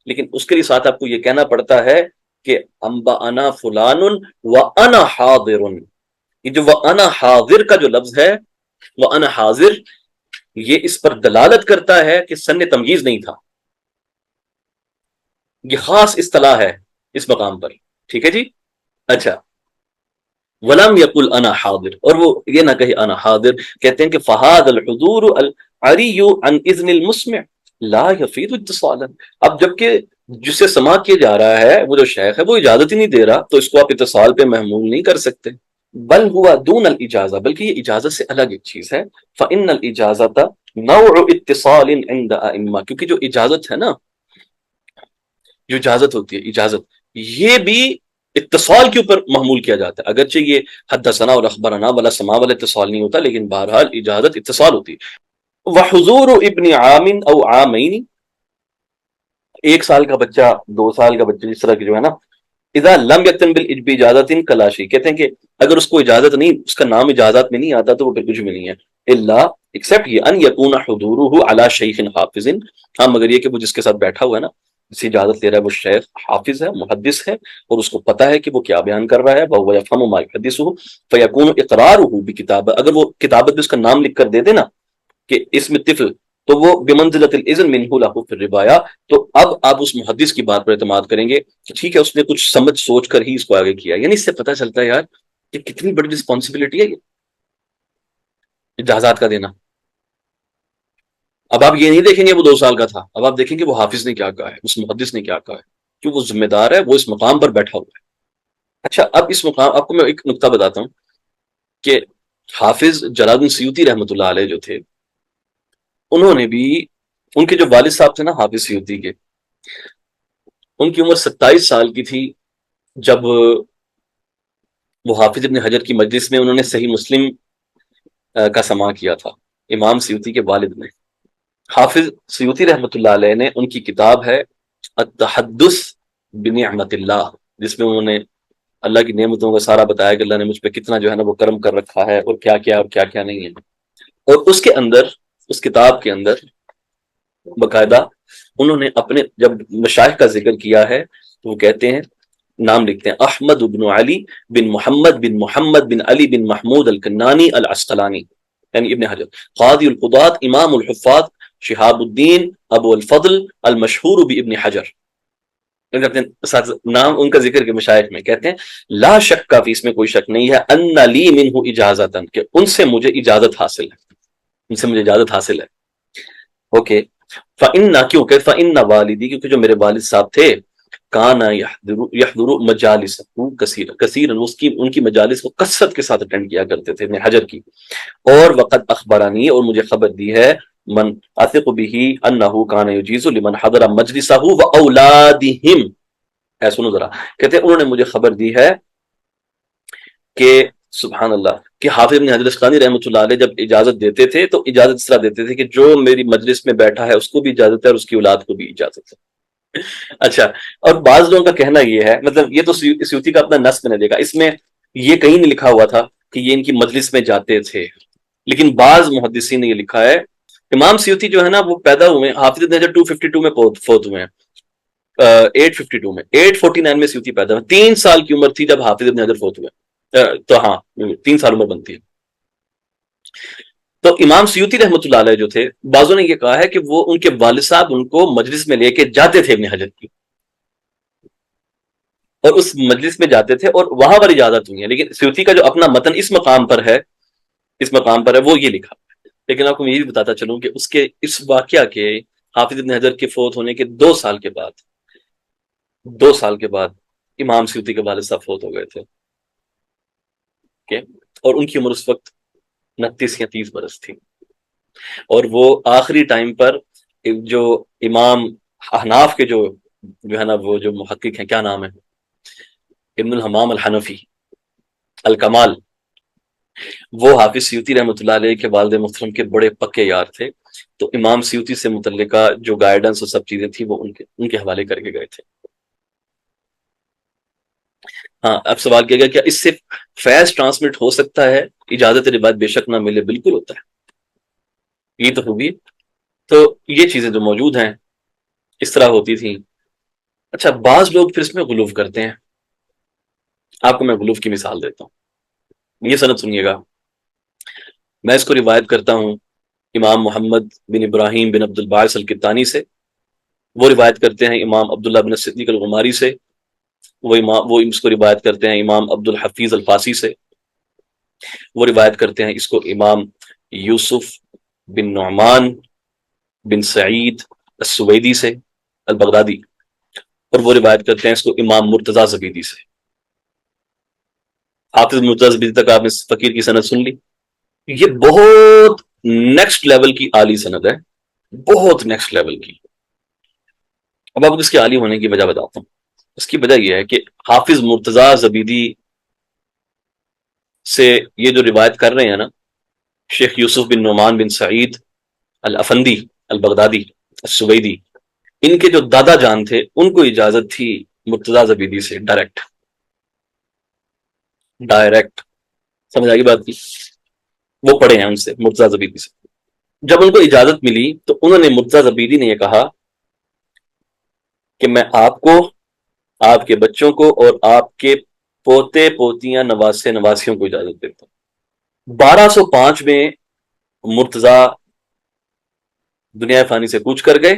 لیکن اس کے لیے ساتھ آپ کو یہ کہنا پڑتا ہے کہ انبأنا فلان وانا حاضر، یہ جو وانا حاضر کا جو لفظ ہے، وانا حاضر، یہ اس پر دلالت کرتا ہے کہ سن تمییز نہیں تھا، یہ خاص اصطلاح ہے اس مقام پر، ٹھیک ہے جی۔ اچھا، ولم یقل انا حاضر، اور وہ یہ نہ کہے انا حاضر، کہتے ہیں کہ فہذا الحضور العری عن اذن المسمع لا يفید اتصالا، اب جبکہ جس سے سماع کیا جا رہا ہے وہ جو شیخ ہے وہ اجازت ہی نہیں دے رہا، تو اس کو آپ اتصال پہ محمول نہیں کر سکتے، بل ہوا دون الاجازہ، بلکہ یہ اجازت سے الگ ایک چیز ہے، فان الاجازت نوع اتصال عند ائمہ، کیونکہ جو اجازت ہے نا، جو اجازت ہوتی ہے، اجازت یہ بھی اتصال کے اوپر محمول کیا جاتا ہے، اگرچہ یہ حدثنا اور اخبرنا والا سماع والا اتصال نہیں ہوتا، لیکن بہرحال اجازت اتصال ہوتی ہے۔ وحضور ابن عام او عامین، 1 سال کا بچہ 2 سال کا بچہ جس طرح کی جو ہے نا، اذا لم یکتن باجازت کلاشی، کہتے ہیں کہ اگر اس کو اجازت نہیں، اس کا نام اجازت میں نہیں آتا تو وہ پھر کچھ بھی نہیں ہے، الا ایکسپٹ یہ ان یکون حضورہ علی شیخ حافظ، ہاں مگر یہ کہ وہ جس کے ساتھ بیٹھا ہوا ہے نا، جس سے اجازت لے رہا ہے وہ شیخ حافظ ہے، محدث ہے، اور اس کو پتہ ہے کہ وہ کیا بیان کر رہا ہے، وہ یفهم ما یحدثه فیکون اقرارہ بکتابہ، اگر وہ کتابت میں اس کا نام لکھ کر دے دے نا کہ اسم طفل، تو وہ بمنزلۃ الاذن منہ لہ فی الربایا، تو اب آپ اس محدث کی بات پر اعتماد کریں گے کہ ٹھیک ہے اس نے کچھ سمجھ سوچ کر ہی اس کو آگے کیا، یعنی اس سے پتہ چلتا ہے یار کہ کتنی بڑی رسپانسبلٹی ہے یہ اجازات کا دینا۔ اب آپ یہ نہیں دیکھیں گے وہ 2 سال کا تھا، اب آپ دیکھیں گے وہ حافظ نے کیا کہا ہے، اس محدث نے کیا کہا ہے، کیوں وہ ذمہ دار ہے، وہ اس مقام پر بیٹھا ہوا ہے۔ اچھا، اب اس مقام آپ کو میں ایک نقطہ بتاتا ہوں کہ حافظ جلال الدین سیوطی رحمۃ اللہ علیہ جو تھے، انہوں نے بھی، ان کے جو والد صاحب تھے نا حافظ سیوطی کے، ان کی عمر 27 سال کی تھی جب وہ حافظ ابن حجر کی مجلس میں انہوں نے صحیح مسلم کا سماع کیا تھا، امام سیوطی کے والد نے۔ حافظ سیوطی رحمۃ اللہ علیہ نے، ان کی کتاب ہے التحدث بنعمت اللہ، جس میں انہوں نے اللہ کی نعمتوں کا سارا بتایا کہ اللہ نے مجھ پہ کتنا جو ہے نا وہ کرم کر رکھا ہے، اور کیا کیا اور کیا کیا نہیں ہے، اور اس کے اندر، اس کتاب کے اندر باقاعدہ انہوں نے اپنے جب مشائخ کا ذکر کیا ہے تو وہ کہتے ہیں، نام لکھتے ہیں، احمد بن علی بن محمد بن علی بن محمود الکنانی العسقلانی، یعنی ابن حجر، قاضی القضات، امام الحفاظ، شہاب الدین ابو الفضل المشہور بابن حجر، اپنے نام ان کا ذکر کے مشائخ میں کہتے ہیں لا شک کا فی، اس میں کوئی شک نہیں ہے، ان لی منہ اجازتن، کہ ان سے مجھے اجازت حاصل ہے، ان سے مجھے اجازت حاصل ہے، اوکے۔ فإن، کیوں کہ فإن والدی، کیونکہ جو میرے والد صاحب تھے، کانا یحضر مجالسہ کثیرا، ان کی مجالس کو کثرت کے ساتھ اٹینڈ کیا کرتے تھے، ابن حجر کی، اور وقد اخبرانی، اور مجھے خبر دی ہے، من اثق به انه كان يجيز لمن حضر مجلسه واولادهم، اے سنو ذرا، کہتے ہیں انہوں نے مجھے خبر دی ہے کہ سبحان اللہ کہ حافظ ابن حجر اسقلانی رحمۃ اللہ علیہ جب اجازت دیتے تھے تو اجازت اس طرح دیتے تھے کہ جو میری مجلس میں بیٹھا ہے اس کو بھی اجازت ہے اور اس کی اولاد کو بھی اجازت ہے۔ اچھا، اور بعض لوگوں کا کہنا یہ ہے، مطلب یہ تو سیوطی کا اپنا نص میں نے دیکھا، اس میں یہ کہیں نہیں لکھا ہوا تھا کہ یہ ان کی مجلس میں جاتے تھے، لیکن بعض محدثین نے یہ لکھا ہے۔ امام سیوطی جو ہے نا وہ پیدا ہوئے حافظ ابن حجر 252 میں فوت ہوئے ہیں، 852 میں، 849 میں سیوطی پیدا ہوئے، 3 سال کی عمر تھی جب حافظ ابن حجر فوت ہوئے، تو ہاں 3 سال عمر بنتی ہے۔ تو امام سیوطی رحمۃ اللہ علیہ جو تھے، بعضوں نے یہ کہا ہے کہ وہ ان کے والد صاحب ان کو مجلس میں لے کے جاتے تھے ابن حجر کی، اور اس مجلس میں جاتے تھے اور وہاں پر اجازت ہوئی ہے، لیکن سیوطی کا جو اپنا متن اس مقام پر ہے، وہ یہ لکھا۔ لیکن آپ کو میں یہ بھی بتاتا چلوں کہ اس واقعہ کے حافظ ابن حجر کے فوت ہونے کے 2 سال کے بعد، 2 سال کے بعد امام سیوطی کے والد صاحب فوت ہو گئے تھے، اور ان کی عمر اس وقت 29 یا 30 برس تھی، اور وہ آخری ٹائم پر جو امام احناف کے جو ہے نا وہ جو محقق ہیں، کیا نام ہے، ابن الحمام الحنفی الکمال، وہ حافظ سیوطی رحمۃ اللہ علیہ کے والد محترم کے بڑے پکے یار تھے، تو امام سیوطی سے متعلقہ جو گائیڈنس اور سب چیزیں تھیں وہ ان کے حوالے کر کے گئے تھے۔ ہاں، اب سوال کیا گیا کیا اس سے فیض ٹرانسمٹ ہو سکتا ہے؟ اجازت روایت بے شک نہ ملے، بالکل ہوتا ہے، یہ تو ہوگی۔ تو یہ چیزیں جو موجود ہیں اس طرح ہوتی تھیں۔ اچھا، بعض لوگ پھر اس میں غلو کرتے ہیں، آپ کو میں غلو کی مثال دیتا ہوں، یہ سند سنیے گا۔ میں اس کو روایت کرتا ہوں امام محمد بن ابراہیم بن عبد الباعث القطانی سے، وہ روایت کرتے ہیں امام عبداللہ بن صدیق الغماری سے، وہ اس کو روایت کرتے ہیں امام عبد الحفیظ الفاسی سے، وہ روایت کرتے ہیں اس کو امام یوسف بن نعمان بن سعید السویدی سے البغدادی، اور وہ روایت کرتے ہیں اس کو امام مرتضی زبیدی سے۔ حافظ مرتضی زبیدی تک آپ نے فقیر کی سند سن لی، یہ بہت نیکسٹ لیول کی عالی سند ہے، بہت نیکسٹ لیول کی۔ اب آپ اس کے عالی ہونے کی وجہ بتاتا ہوں۔ اس کی وجہ یہ ہے کہ حافظ مرتضی زبیدی سے یہ جو روایت کر رہے ہیں نا شیخ یوسف بن نعمان بن سعید الافندی البغدادی السویدی، ان کے جو دادا جان تھے ان کو اجازت تھی مرتضی زبیدی سے ڈائریکٹ، سمجھ آئی بات کی؟ وہ پڑھے ہیں ان سے، مرتضی زبیدی سے۔ جب ان کو اجازت ملی تو انہوں نے مرتضی زبیدی نے یہ کہا کہ میں آپ کو، آپ کے بچوں کو اور آپ کے پوتے پوتیاں نواسے نواسیوں کو اجازت دیتا ہوں۔ 1205 میں مرتضی دنیا فانی سے کوچ کر گئے،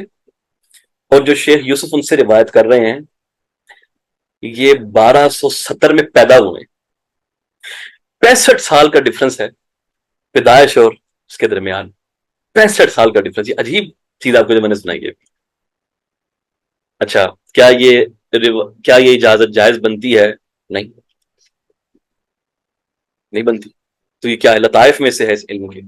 اور جو شیخ یوسف ان سے روایت کر رہے ہیں یہ 1270 میں پیدا ہوئے، 65 سال کا ڈفرنس ہے پیدائش اور اس کے درمیان، 65 سال کا ڈفرنس، یہ عجیب چیز آپ کو جو میں نے سنائی ہے۔ اچھا، کیا یہ اجازت جائز بنتی ہے؟ نہیں بنتی، تو یہ کیا ہے؟ لطائف میں سے ہے اس علم کے۔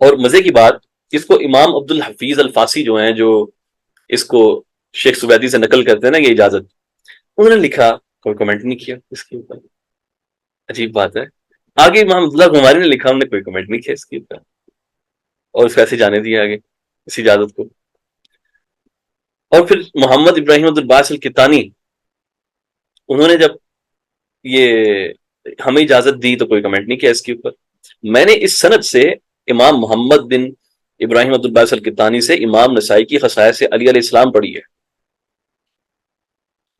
اور مزے کی بات، اس کو امام عبد الحفیظ الفاسی جو ہیں، جو اس کو شیخ سویدی سے نقل کرتے ہیں نا یہ اجازت، انہوں نے لکھا، کوئی کمنٹ نہیں کیا اس کے اوپر، عجیب بات ہے۔ آگے امام عبداللہ غماری نے لکھا، انہوں نے کوئی کمنٹ نہیں کیا اس کے اوپر، اور اس کو ایسے جانے دیا آگے اس اجازت کو۔ اور پھر محمد ابراہیم عبد الباعث القطانی، انہوں نے جب یہ ہمیں اجازت دی تو کوئی کمنٹ نہیں کیا اس کے اوپر۔ میں نے اس سند سے امام محمد بن ابراہیم عبد الباعث القطانی سے امام نسائی کی خصائص علی علیہ السلام پڑھی ہے،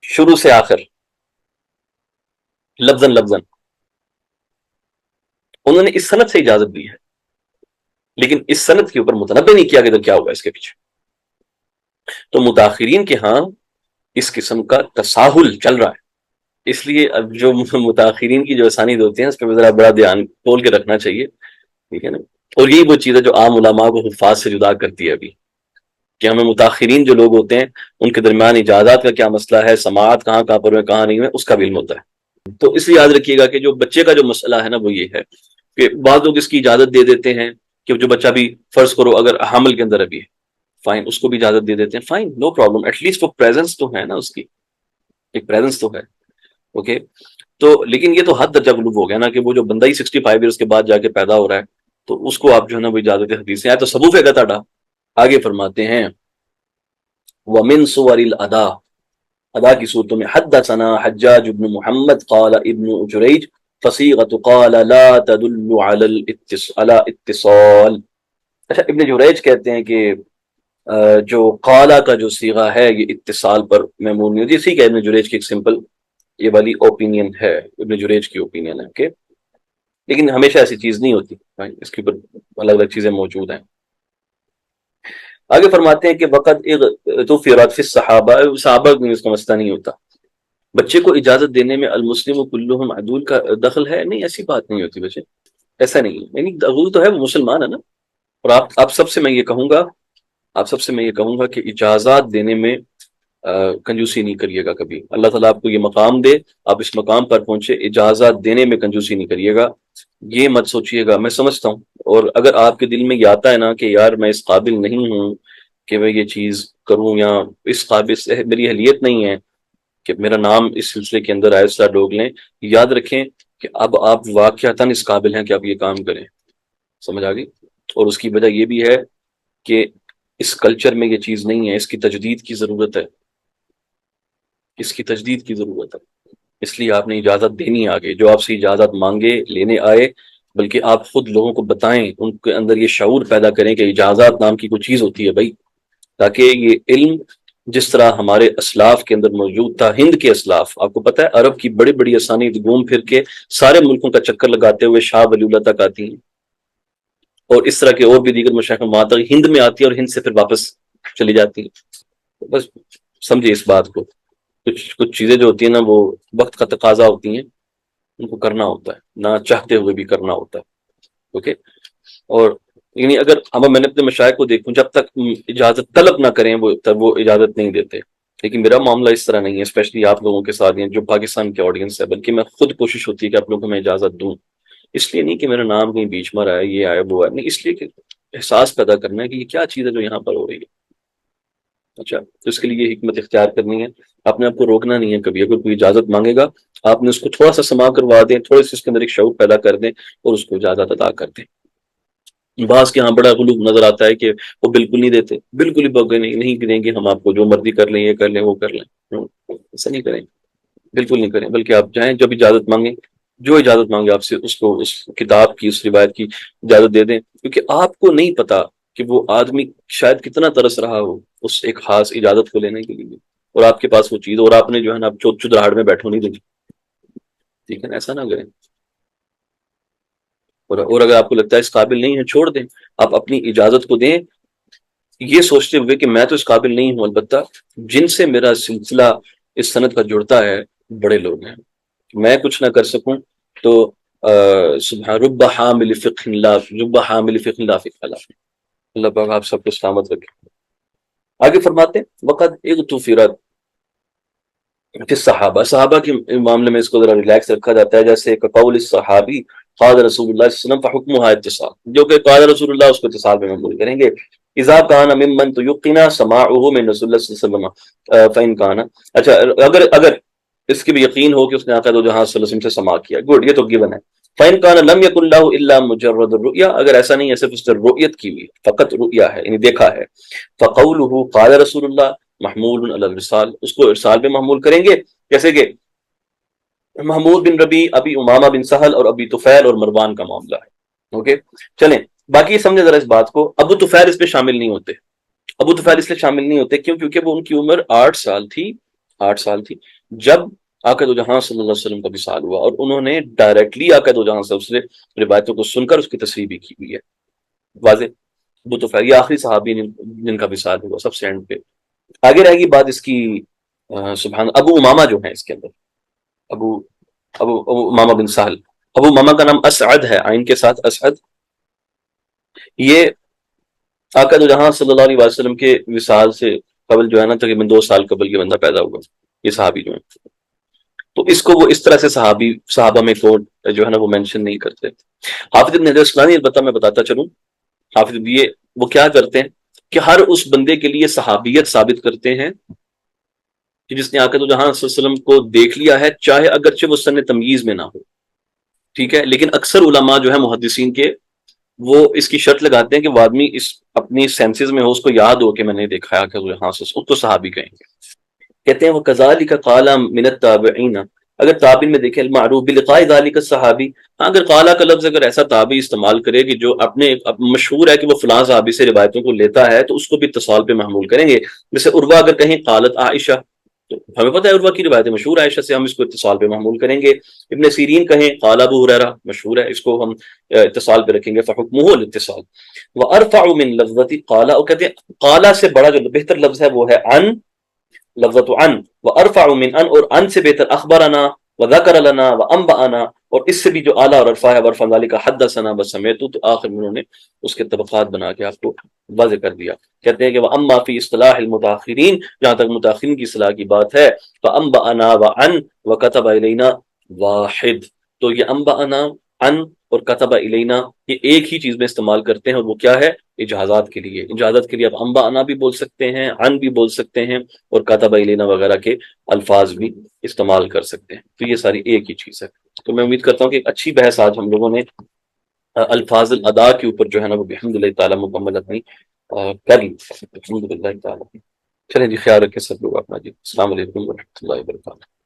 شروع سے آخر، لفظاً لفظاً، انہوں نے اس سند سے اجازت دی ہے، لیکن اس سند کے اوپر متنبہ نہیں کیا کہ تو کیا ہوگا اس کے پیچھے۔ تو متاخرین کے ہاں اس قسم کا تساہل چل رہا ہے، اس لیے اب جو متاخرین کی جو اسانید ہوتی ہیں اس پہ ذرا بڑا دھیان کھول کے رکھنا چاہیے، ٹھیک ہے نا۔ اور یہی وہ چیز ہے جو عام علماء کو حفاظ سے جدا کرتی ہے ابھی، کہ ہمیں متاخرین جو لوگ ہوتے ہیں ان کے درمیان اجازات کا کیا مسئلہ ہے، سماعت کہاں پر ہے کہاں نہیں ہے، اس کا بھی علم ہوتا ہے۔ تو اس لیے یاد رکھیے گا کہ جو بچے کا جو مسئلہ ہے نا وہ یہ ہے کہ بعض لوگ اس کی اجازت دے دیتے ہیں کہ جو بچہ بھی فرض کرو اگر حمل کے اندر ابھی ہے فائن اس کو بھی اجازت دے دیتے ہیں، fine no problem, at least وہ پریزنس تو ہے نا، اس کی ایک پریزنس تو ہے. اوکے تو لیکن یہ تو حد درجہ غلوب ہو گیا نا کہ وہ جو بندہ ہی 65 ایئرس کے بعد جا کے پیدا ہو رہا ہے تو اس کو آپ جو ہے نا وہ اجازت حدیث ہے تو ثبوت ہے گا. آگے فرماتے ہیں ومن صور الادا، ادا کی صورتوں میں حدثنا حجاج بن محمد قال ابن جریج فصیغۃ قال لا تدل على اتصال. اچھا ابن جریج کہتے ہیں کہ جو قالا کا جو صیغہ ہے یہ اتصال پر محمول نہیں ہوتی. اسی کا ابن جریج کی ایک سمپل یہ والی اوپینین ہے، ابن جریج کی اوپینین ہے. اوکے لیکن ہمیشہ ایسی چیز نہیں ہوتی، اس کے اوپر الگ الگ چیزیں موجود ہیں. آگے فرماتے ہیں کہ وقت توفیرات فی الصحابہ، صحابہ میں اس کا مسئلہ نہیں ہوتا. بچے کو اجازت دینے میں المسلم کلہم عدول کا دخل ہے؟ نہیں، ایسی بات نہیں ہوتی بچے، ایسا نہیں ہے. یعنی عدول تو ہے، وہ مسلمان ہے نا. اور آپ سب سے میں یہ کہوں گا کہ اجازات دینے میں کنجوسی نہیں کریے گا کبھی. اللہ تعالیٰ آپ کو یہ مقام دے، آپ اس مقام پر پہنچے، اجازت دینے میں کنجوسی نہیں کریے گا. یہ مت سوچیے گا. میں سمجھتا ہوں، اور اگر آپ کے دل میں یہ آتا ہے نا کہ یار میں اس قابل نہیں ہوں کہ میں یہ چیز کروں، یا اس قابل سے میری اہلیت نہیں ہے کہ میرا نام اس سلسلے کے اندر آہستہ ڈوگ لیں، یاد رکھیں کہ اب آپ واقعتاً اس قابل ہیں کہ آپ یہ کام کریں. سمجھ آ گئی؟ اور اس کی وجہ یہ بھی ہے کہ اس کلچر میں یہ چیز نہیں ہے، اس کی تجدید کی ضرورت ہے، اس کی تجدید کی ضرورت ہے. اس لیے آپ نے اجازت دینی ہے. آگے جو آپ سے اجازت مانگے لینے آئے، بلکہ آپ خود لوگوں کو بتائیں، ان کے اندر یہ شعور پیدا کریں کہ اجازت نام کی کوئی چیز ہوتی ہے بھائی، تاکہ یہ علم جس طرح ہمارے اسلاف کے اندر موجود تھا، ہند کے اسلاف، آپ کو پتہ ہے عرب کی بڑی بڑی اسانید گھوم پھر کے سارے ملکوں کا چکر لگاتے ہوئے شاہ ولی اللہ تک آتی ہیں، اور اس طرح کے اور بھی دیگر مشائخ وہاں تک ہند میں آتی ہیں اور ہند سے پھر واپس چلی جاتی ہیں. بس سمجھے اس بات کو. کچھ چیزیں جو ہوتی ہیں نا وہ وقت کا تقاضا ہوتی ہیں، ان کو کرنا ہوتا ہے، نہ چاہتے ہوئے بھی کرنا ہوتا ہے. اوکے اور یعنی اگر میں نے اپنے مشائخ کو دیکھوں جب تک اجازت طلب نہ کریں وہ تب وہ اجازت نہیں دیتے. لیکن میرا معاملہ اس طرح نہیں ہے، اسپیشلی آپ لوگوں کے ساتھ جو پاکستان کے آڈینس ہے، بلکہ میں خود کوشش ہوتی ہے کہ آپ لوگوں کو میں اجازت دوں. اس لیے نہیں کہ میرا نام کہیں بیچ میں آیا، یہ آیا وہ آیا، نہیں، اس لیے کہ احساس پیدا کرنا ہے کہ یہ کیا چیز ہے جو یہاں پر ہو رہی ہے. اچھا تو اس کے لیے یہ حکمت اختیار کرنی ہے. آپ نے آپ کو روکنا نہیں ہے کبھی. اگر کوئی اجازت مانگے گا آپ نے اس کو تھوڑا سا سما کروا دیں، تھوڑے سے اس کے اندر ایک شعور پیدا کر دیں اور اس کو اجازت ادا کر دیں. بعض کے یہاں بڑا غلوب نظر آتا ہے کہ وہ بالکل نہیں دیتے، بالکل ہی بگے نہیں دیں گے، ہم آپ کو جو مرضی کر لیں، یہ کر لیں وہ کر لیں. ایسا نہیں کریں، بالکل نہیں کریں. بلکہ آپ جائیں جب اجازت مانگیں، جو اجازت مانگے آپ سے اس کو اس کتاب کی اس روایت کی اجازت دے دیں. کیونکہ آپ کو نہیں پتا کہ وہ آدمی شاید کتنا ترس رہا ہو اس ایک خاص اجازت کو لینے کے لیے، اور آپ کے پاس وہ چیز، اور آپ نے جو ہے نا آپ چودراہٹ میں بیٹھو نہیں دیں. ٹھیک ہے نا، ایسا نہ کریں. اور اگر آپ کو لگتا ہے اس قابل نہیں ہے، چھوڑ دیں. آپ اپنی اجازت کو دیں یہ سوچتے ہوئے کہ میں تو اس قابل نہیں ہوں، البتہ جن سے میرا سلسلہ اس سند کا جڑتا ہے بڑے لوگ ہیں، میں کچھ نہ کر سکوں تو سبحان رب حامل فقہ لا فقہ لا. اللہ پاک آپ سب کو سلامت رکھے. آگے فرماتے ہیں وقت اغتفرت فی صحابہ کے معاملے میں اس کو ذرا ریلیکس رکھا جاتا ہے، جیسے قول الصحابی قال رسول اللہ صلی اللہ علیہ وسلم فحکمها اتصال، جو کہ قال رسول اللہ اس کو اتصال میں مقبول کریں گے. اذا كان ممن تيقن سماعه من رسول اللہ صلی اللہ علیہ وسلم فان كان، اچھا اگر اس کی بھی یقین ہو کہ اس نے آقا دو جہاں صلی اللہ علیہ وسلم سے سماع کیا، گڈ، یہ تو گیون ہے. فان كان لم يكن له الا مجرد الرؤيا، اگر ایسا نہیں ہے صرف اس نے رؤیت کی ہوئی، فقط رؤیا ہے یعنی دیکھا ہے، فقوله قال رسول اللہ محمول علی الرسال، اس کو ارسال پہ محمول کریں گے. جیسے کہ محمود بن ربی، ابی امامہ بن سہل اور ابی طفیل اور مروان کا معاملہ ہے. اوکے چلیں باقی سمجھے ذرا اس بات کو. ابو طفیل اس پہ شامل نہیں ہوتے. ابو طفیل اس لیے شامل نہیں ہوتے کیونکہ وہ ان کی عمر 8 سال تھی جب آقا دو جہاں صلی اللہ علیہ وسلم کا وصال ہوا، اور انہوں نے ڈائریکٹلی آقا دو جہاں سے روایتوں کو سن کر اس کی تصریح بھی کی ہوئی ہے. واضح. ابو طفیل یہ آخری صحابی جن کا وصال ہوا سب سے اینڈ پہ. آگے رہے گی بات اس کی. سبحان ابو امامہ جو ہیں اس کے اندر، ابو امامہ بن سہل، ابو امامہ کا نام اسعد ہے، عین کے ساتھ اسعد. یہ آقا دو جہاں صلی اللہ علیہ وسلم کے وصال سے قبل جو ہے نا تقریباً 2 سال قبل یہ بندہ پیدا ہوا، یہ صحابی جو ہیں. تو اس کو وہ اس طرح سے صحابہ میں کو جو ہے نا وہ مینشن نہیں کرتے. حافظ ابن حجر الاسقلانی البتہ میں بتاتا چلوں، حافظ یہ وہ کیا کرتے ہیں کہ ہر اس بندے کے لیے صحابیت ثابت کرتے ہیں کہ جس نے آ کر تو جہاں صلی اللہ علیہ وسلم کو دیکھ لیا ہے، چاہے اگرچہ وہ سن تمییز میں نہ ہو، ٹھیک ہے، لیکن اکثر علماء جو ہے محدثین کے، وہ اس کی شرط لگاتے ہیں کہ وہ آدمی اس اپنی سینسز میں ہو، اس کو یاد ہو کہ میں نے دیکھا ہے کہ ہاں سے اس کو صحابی کہیں گے۔ کہتے ہیں وہ کذالک قال من التابعین، اگر تابعین میں دیکھیں المعروف بلقاء ذالک الصحابی، ہاں اگر قالا کا لفظ اگر ایسا تابعی استعمال کرے کہ جو اپنے مشہور ہے کہ وہ فلاں صحابی سے روایتوں کو لیتا ہے، تو اس کو بھی اتصال پہ محمول کریں گے۔ جیسے عروہ اگر کہیں قالت عائشہ، تو ہمیں پتہ ہے عروہ کی روایت مشہور ہے عائشہ سے، ہم اس کو اتصال پہ محمول کریں گے۔ ابن سیرین کہیں قال ابو ہریرہ، مشہور ہے، اس کو ہم اتصال پہ رکھیں گے، فحکمہ الاتصال۔ وارفع من لفظۃ قال، اور کہتے ہیں قال سے بڑا جو بہتر لفظ ہے وہ ہے عن، لفظت عن، وارفع من ان، اور ان سے بہتر اخبرنا وذکر لنا وانبأنا، اور اس سے بھی جو اعلیٰ اور ارفع ہے ورفع ذلك حدثنا وسمعت، تو آخر میں انہوں نے اس کے طبقات بنا کے آپ کو واضح کر دیا۔ کہتے ہیں کہ واما فی اصطلاح المتاخرین، جہاں تک متاخرین کی اصطلاح کی بات ہے، فانبأنا وعن وكتب الینا واحد، تو یہ انبأنا، عن اور کتب الینا، یہ ایک ہی چیز میں استعمال کرتے ہیں، اور وہ کیا ہے؟ اجازات کے لیے۔ اجازت کے لیے آپ انبأنا بھی بول سکتے ہیں، عن بھی بول سکتے ہیں، اور کتب الینا وغیرہ کے الفاظ بھی استعمال کر سکتے ہیں، تو یہ ساری ایک ہی چیز ہے۔ تو میں امید کرتا ہوں کہ ایک اچھی بحث آج ہم لوگوں نے الفاظ الادا کے اوپر جو ہے نا وہ بحمد اللہ تعالیٰ مکمل اپنی کر لی الحمد للہ تعالیٰ۔ چلیں جی، خیال رکھیں سب لوگ اپنا جی، السلام علیکم ورحمۃ اللہ وبرکاتہ۔